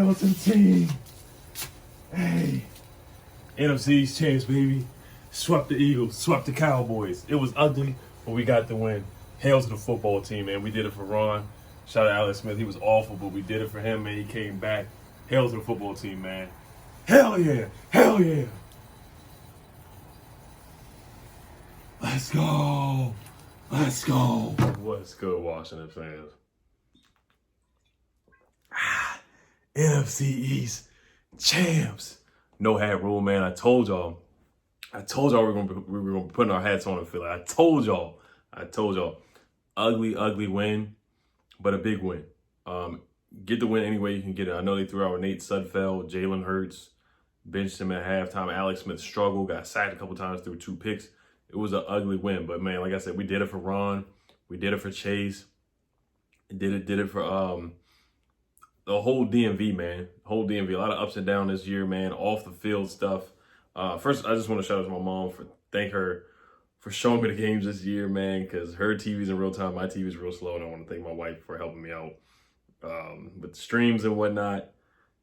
Hamilton team. Hey, NFC's champs, baby. Swept the Eagles, swept the Cowboys. It was ugly, but we got the win. Hail to the football team, man. We did it for Ron. Shout out to Alex Smith. He was awful, but we did it for him, man. He came back. Hail to the football team, man. Hell yeah. Hell yeah. Let's go. Let's go. What's good, Washington fans? NFC East champs. No hat rule, man. I told y'all we were gonna be putting our hats on and feel like I told y'all. Ugly win, but a big win. Get the win any way you can get it. I know they threw out Nate Sudfeld, Jalen Hurts, benched him at halftime. Alex Smith struggled, got sacked a couple times, threw 2 picks. It was an ugly win, but man, like I said, we did it for Ron. We did it for Chase. Did it for the whole DMV, man. Whole DMV. A lot of ups and downs this year, man. Off the field stuff. First, I just want to shout out to my mom thank her for showing me the games this year, man, because her TV's in real time, my TV's real slow, and I want to thank my wife for helping me out with the streams and whatnot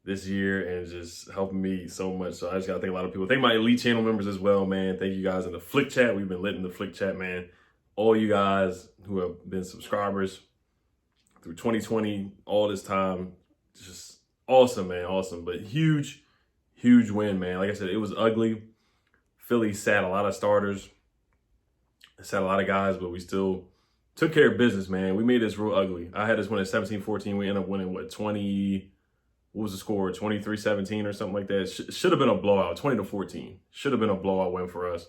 this year and just helping me so much. So I just got to thank a lot of people. Thank my Elite channel members as well, man. Thank you guys in the Flick Chat. We've been lit in the Flick Chat, man. All you guys who have been subscribers through 2020, all this time, just awesome, man, awesome. But huge win, man. Like I said, it was ugly. Philly sat a lot of starters, sat a lot of guys, but we still took care of business, man. We made this real ugly. I had this win at 17-14. We ended up winning, what was the score? 23-17 or something like that. Should have been a blowout, 20-14. Should have been a blowout win for us.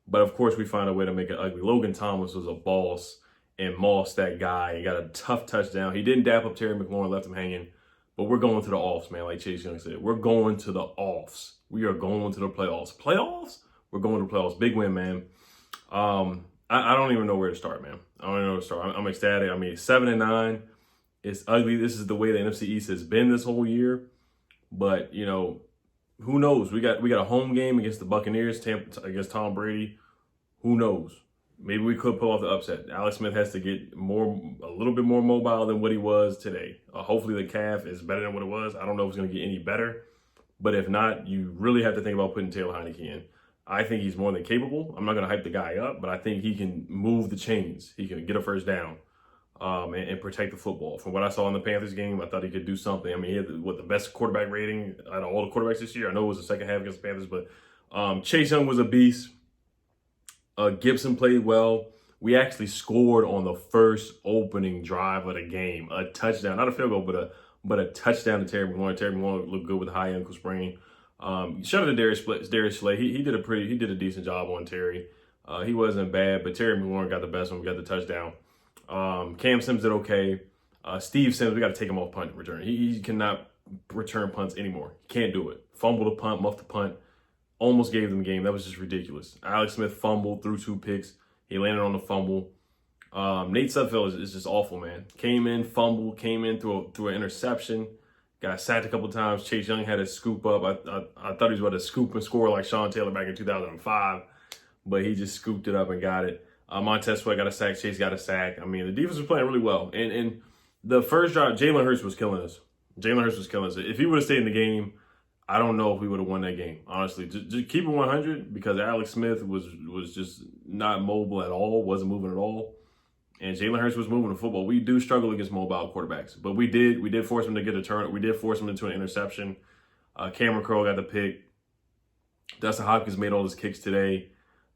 But of course, we found a way to make it ugly. Logan Thomas was a boss and mossed that guy. He got a tough touchdown. He didn't dap up Terry McLaurin, left him hanging. But we're going to the offs, man, like Chase Young said. We're going to the offs. We are going to the playoffs. Playoffs? We're going to the playoffs. Big win, man. I don't even know where to start, man. I don't even know where to start. I'm ecstatic. I mean, 7-9. It's ugly. This is the way the NFC East has been this whole year. But, you know, who knows? We got a home game against the Buccaneers, against Tom Brady. Who knows? Maybe we could pull off the upset. Alex Smith has to get a little bit more mobile than what he was today. Hopefully the calf is better than what it was. I don't know if it's going to get any better. But if not, you really have to think about putting Taylor Heineke in. I think he's more than capable. I'm not going to hype the guy up, but I think he can move the chains. He can get a first down and protect the football. From what I saw in the Panthers game, I thought he could do something. I mean, he had the best quarterback rating out of all the quarterbacks this year. I know it was the second half against the Panthers, but Chase Young was a beast. Gibson played well. We actually scored on the first opening drive of the game. A touchdown, not a field goal, but a touchdown to Terry McLaurin. Terry McLaurin looked good with a high ankle sprain. Shout out to Darius Slay. He did a decent job on Terry. He wasn't bad, but Terry McLaurin got the best one. We got the touchdown. Cam Sims did okay. Steve Sims, we got to take him off punt return. He cannot return punts anymore. He can't do it. Fumbled a punt, muffed a punt. Almost gave them the game. That was just ridiculous. Alex Smith fumbled, threw 2 picks. He landed on the fumble. Nate Sudfeld is just awful, man. Came in, fumbled, came in through an interception. Got sacked a couple times. Chase Young had a scoop up. I thought he was about to scoop and score like Sean Taylor back in 2005, but he just scooped it up and got it. Montez Sweat got a sack. Chase got a sack. I mean, the defense was playing really well. And the first drive, Jalen Hurts was killing us. If he would have stayed in the game, I don't know if we would have won that game, honestly. Just keep it 100 because Alex Smith was just not mobile at all, wasn't moving at all. And Jalen Hurts was moving the football. We do struggle against mobile quarterbacks, but we did force him to get a turn. We did force him into an interception. Cameron Crowe got the pick. Dustin Hopkins made all his kicks today.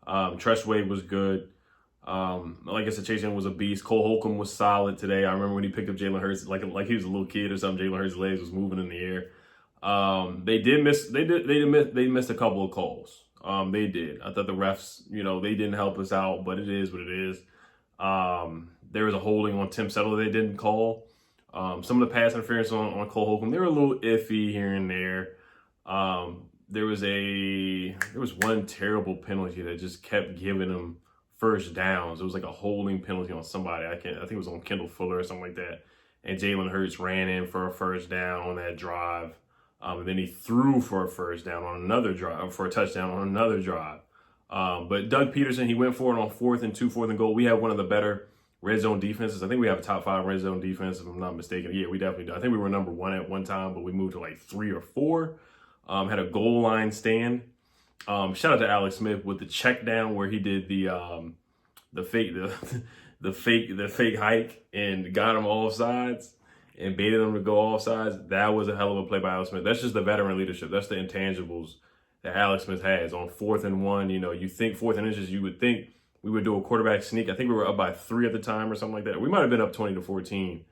Treshway was good. Like I said, Chase Young was a beast. Cole Holcomb was solid today. I remember when he picked up Jalen Hurts, like he was a little kid or something. Jalen Hurts' legs was moving in the air. They missed a couple of calls. They did. I thought the refs, they didn't help us out, but it is what it is. There was a holding on Tim Settle they didn't call. Some of the pass interference on Cole Holcomb, they were a little iffy here and there. There was one terrible penalty that just kept giving them first downs. It was like a holding penalty on somebody. I think it was on Kendall Fuller or something like that. And Jalen Hurts ran in for a first down on that drive. And then he threw for a first down on another drive, for a touchdown on another drive. But Doug Peterson, he went for it on 4th and 2, 4th and goal. We had one of the better red zone defenses. I think we have a top 5 red zone defense, if I'm not mistaken. Yeah, we definitely do. I think we were number 1 at one time, but we moved to like 3 or 4. Had a goal line stand. Shout out to Alex Smith with the check down where he did the fake the fake hike and got him off sides and baited him to go off sides. That was a hell of a play by Alex Smith. That's just the veteran leadership. That's the intangibles that Alex Smith has on 4th and 1. You know, you think 4th and inches, you would think we would do a quarterback sneak. I think we were up by 3 at the time or something like that. We might have been up 20-14.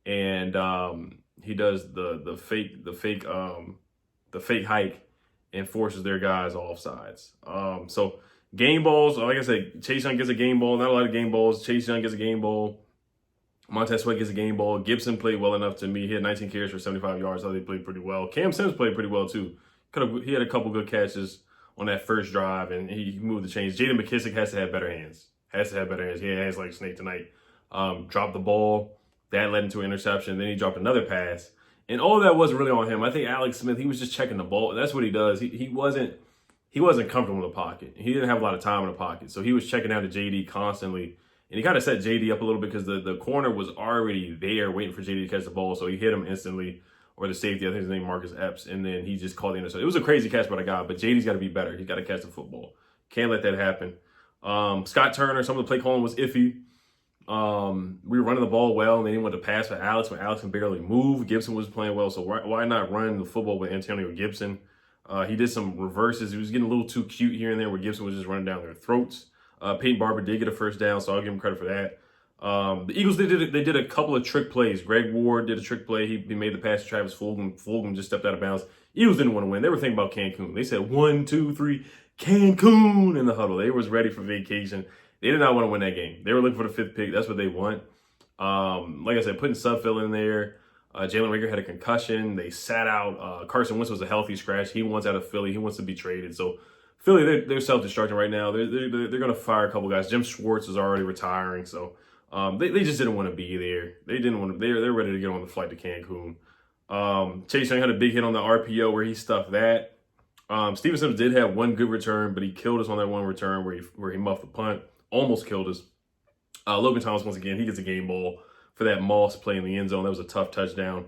And he does the fake hike and forces their guys off sides. So game balls, like I said, Chase Young gets a game ball. Not a lot of game balls. Chase Young gets a game ball. Montez Sweat gets a game ball. Gibson played well enough to me. He had 19 carries for 75 yards. So they played pretty well. Cam Sims played pretty well too. He had a couple good catches on that first drive, and he moved the chains. Jaden McKissick has to have better hands. He had hands like a snake tonight. Dropped the ball. That led into an interception. Then he dropped another pass. And all of that wasn't really on him. I think Alex Smith, he was just checking the ball. That's what he does. He wasn't comfortable in the pocket. He didn't have a lot of time in the pocket. So he was checking out to JD constantly. And he kind of set JD up a little bit because the corner was already there waiting for JD to catch the ball. So he hit him instantly, or the safety, I think his name Marcus Epps, and then he just called the interception. It was a crazy catch by the guy, but JD's got to be better. He's got to catch the football. Can't let that happen. Scott Turner, some of the play calling was iffy. We were running the ball well, and they didn't want to pass for Alex when Alex can barely move. Gibson was playing well, so why not run the football with Antonio Gibson? He did some reverses. He was getting a little too cute here and there where Gibson was just running down their throats. Peyton Barber did get a first down, so I'll give him credit for that. The Eagles, they did a couple of trick plays. Greg Ward did a trick play. He made the pass to Travis Fulgham. Fulgham just stepped out of bounds. Eagles didn't want to win. They were thinking about Cancun. They said 1, 2, 3, Cancun in the huddle. They was ready for vacation. They did not want to win that game. They were looking for the 5th pick. That's what they want. Like I said, putting Sudfeld in there. Jalen Rager had a concussion. They sat out. Carson Wentz was a healthy scratch. He wants out of Philly. He wants to be traded. So Philly, they're self-destructing right now. They're going to fire a couple guys. Jim Schwartz is already retiring. So they just didn't want to be there. They didn't want to. They're ready to get on the flight to Cancun. Chase Young had a big hit on the RPO where he stuffed that. Steven Sims did have one good return, but he killed us on that one return where he muffed the punt. Almost killed us. Logan Thomas, once again, he gets a game ball for that Moss play in the end zone. That was a tough touchdown.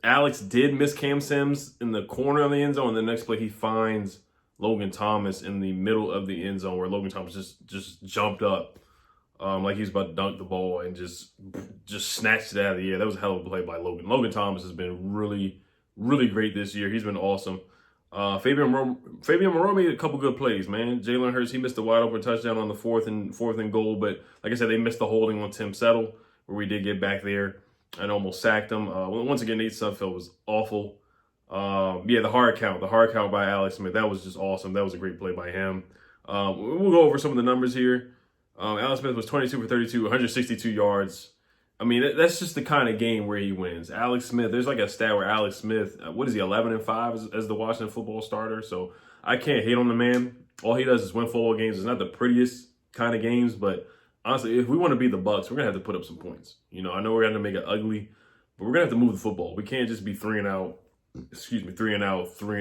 Alex did miss Cam Sims in the corner of the end zone. And the next play, he finds Logan Thomas in the middle of the end zone where Logan Thomas just jumped up like he was about to dunk the ball and just snatched it out of the air. That was a hell of a play by Logan. Logan Thomas has been really, really great this year. He's been awesome. Fabian Moreau made a couple good plays, man. Jalen Hurts, he missed a wide open touchdown on the fourth and goal, but like I said, they missed the holding on Tim Settle, where we did get back there and almost sacked him. Once again, Nate Sudfeld was awful. The hard count by Alex Smith, that was just awesome. That was a great play by him. We'll go over some of the numbers here. Alex Smith was 22 for 32, 162 yards. I mean, that's just the kind of game where he wins. Alex Smith, there's like a stat where Alex Smith, 11-5 as the Washington football starter. So I can't hate on the man. All he does is win football games. It's not the prettiest kind of games, but honestly, if we want to beat the Bucs, we're going to have to put up some points. You know, I know we're going to make it ugly, but we're going to have to move the football. We can't just be 3 and out. We're going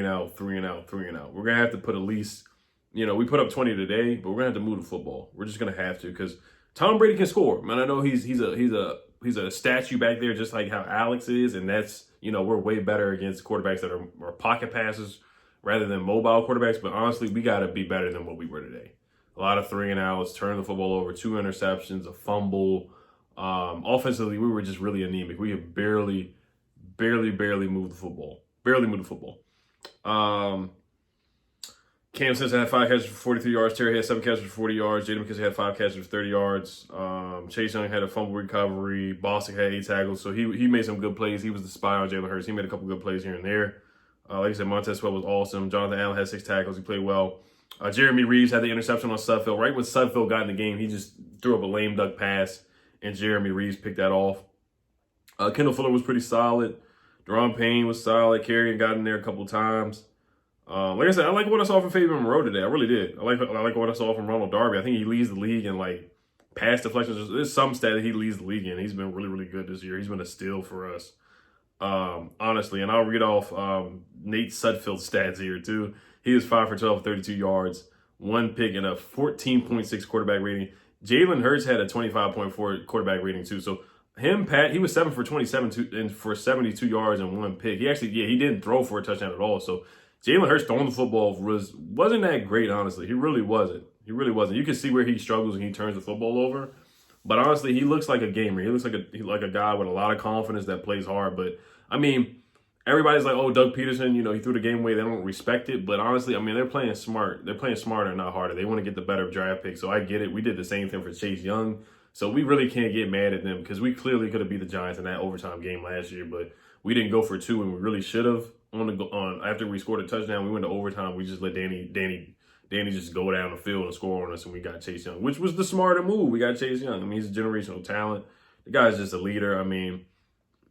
to have to put at least, we put up 20 today, but we're going to have to move the football. We're just going to have to because Tom Brady can score. Man, I know he's a statue back there, just like how Alex is, and that's, we're way better against quarterbacks that are pocket passers rather than mobile quarterbacks. But honestly, we got to be better than what we were today. A lot of 3 and outs, turn the football over, 2 interceptions, a fumble. Offensively, we were just really anemic. We had barely moved the football. Cam Sims had 5 catches for 43 yards. Terry had 7 catches for 40 yards. Jaden McKissick had 5 catches for 30 yards. Chase Young had a fumble recovery. Bostic had 8 tackles. So he made some good plays. He was the spy on Jalen Hurts. He made a couple good plays here and there. Like I said, Montez Sweat was awesome. Jonathan Allen had 6 tackles. He played well. Jeremy Reeves had the interception on Sudfeld. Right when Sudfeld got in the game, he just threw up a lame duck pass, and Jeremy Reeves picked that off. Kendall Fuller was pretty solid. Deron Payne was solid. Kerrigan got in there a couple times. Like I said, I like what I saw from Fabian Moreau today. I really did. I like what I saw from Ronald Darby. I think he leads the league in pass deflections. There's some stat that he leads the league in. He's been really, really good this year. He's been a steal for us, honestly. And I'll read off Nate Sudfeld's stats here too. He was 5 for 12, 32 yards, 1 pick, and a 14.6 quarterback rating. Jalen Hurts had a 25.4 quarterback rating too. So him, Pat, he was 7 for 27 and for 72 yards and 1 pick. He actually, he didn't throw for a touchdown at all. So Jalen Hurts throwing the football wasn't that great, honestly. He really wasn't. He really wasn't. You can see where he struggles and he turns the football over. But honestly, he looks like a gamer. He looks like a guy with a lot of confidence that plays hard. But I mean, everybody's like, oh, Doug Peterson, he threw the game away. They don't respect it. But honestly, I mean, they're playing smart. They're playing smarter, not harder. They want to get the better draft pick. So I get it. We did the same thing for Chase Young. So we really can't get mad at them because we clearly could have beat the Giants in that overtime game last year. But we didn't go for 2, and we really should have. After we scored a touchdown, we went to overtime. We just let Danny just go down the field and score on us, and we got Chase Young, which was the smarter move. We got Chase Young. I mean, he's a generational talent. The guy's just a leader. I mean,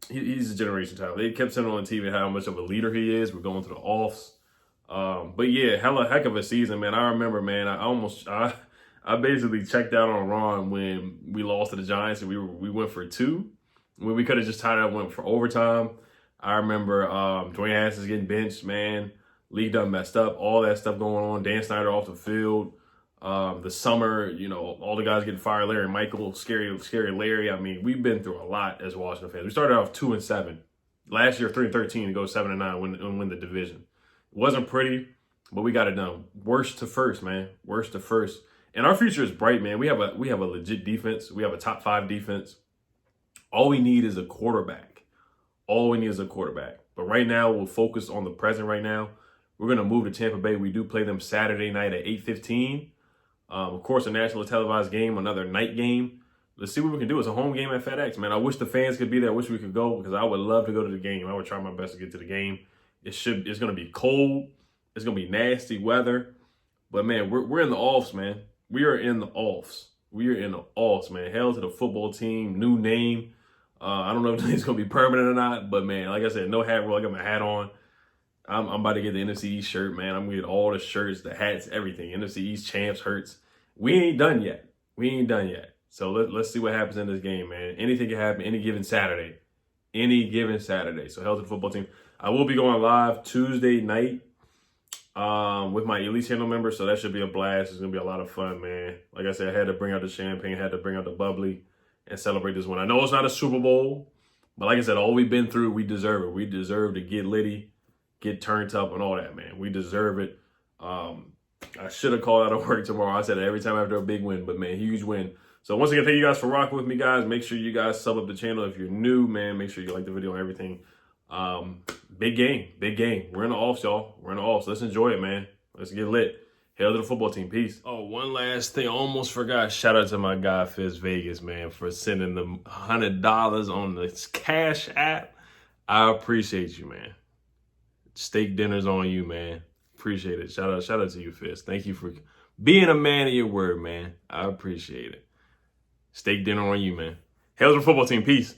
he's a generational talent. They kept saying on TV how much of a leader he is. We're going to the offs. But yeah, heck of a season, man. I remember, man, I basically checked out on Ron when we lost to the Giants and we went for 2. When we could have just tied it up, went for overtime. I remember Dwayne Haskins getting benched, man. League done messed up, all that stuff going on. Dan Snyder off the field. The summer, all the guys getting fired. Larry Michael, scary Larry. I mean, we've been through a lot as Washington fans. We started off 2-7. Last year, 3-13 to go 7-9 and win the division. It wasn't pretty, but we got it done. Worst to first, man. Worst to first. And our future is bright, man. We have a legit defense. We have a top 5 defense. All we need is a quarterback. But right now, we'll focus on the present right now. We're going to move to Tampa Bay. We do play them Saturday night at 8:15. Of course, a national televised game, another night game. Let's see what we can do. It's a home game at FedEx, man. I wish the fans could be there. I wish we could go because I would love to go to the game. I would try my best to get to the game. It's going to be cold. It's going to be nasty weather. But, man, we're in the offs, man. We are in the offs. Man. Hell to the football team. New name. I don't know if it's going to be permanent or not. But, man, like I said, no hat rule. I got my hat on. I'm about to get the NFC East shirt, man. I'm going to get all the shirts, the hats, everything. NFC East champs, hurts. We ain't done yet. So let's see what happens in this game, man. Anything can happen any given Saturday. So hell to the football team. I will be going live Tuesday night with my Elite channel members, so that should be a blast. It's going to be a lot of fun, man. Like I said, I had to bring out the champagne, had to bring out the bubbly and celebrate this one. I know it's not a Super Bowl, but like I said, all we've been through, we deserve it. We deserve to get litty, get turned up and all that, man. We deserve it. I should have called out of work tomorrow. I said it every time after a big win, but man, huge win. So once again, thank you guys for rocking with me, guys. Make sure you guys sub up the channel. If you're new, man, make sure you like the video and everything. Big game. We're in the offs, y'all. We're in the offs. Let's enjoy it, man. Let's get lit. Hail to the football team. Peace. Oh, one last thing. I almost forgot. Shout out to my guy, Fizz Vegas, man, for sending them $100 on the Cash App. I appreciate you, man. Steak dinner's on you, man. Appreciate it. Shout out to you, Fizz. Thank you for being a man of your word, man. I appreciate it. Steak dinner on you, man. Hail to the football team. Peace.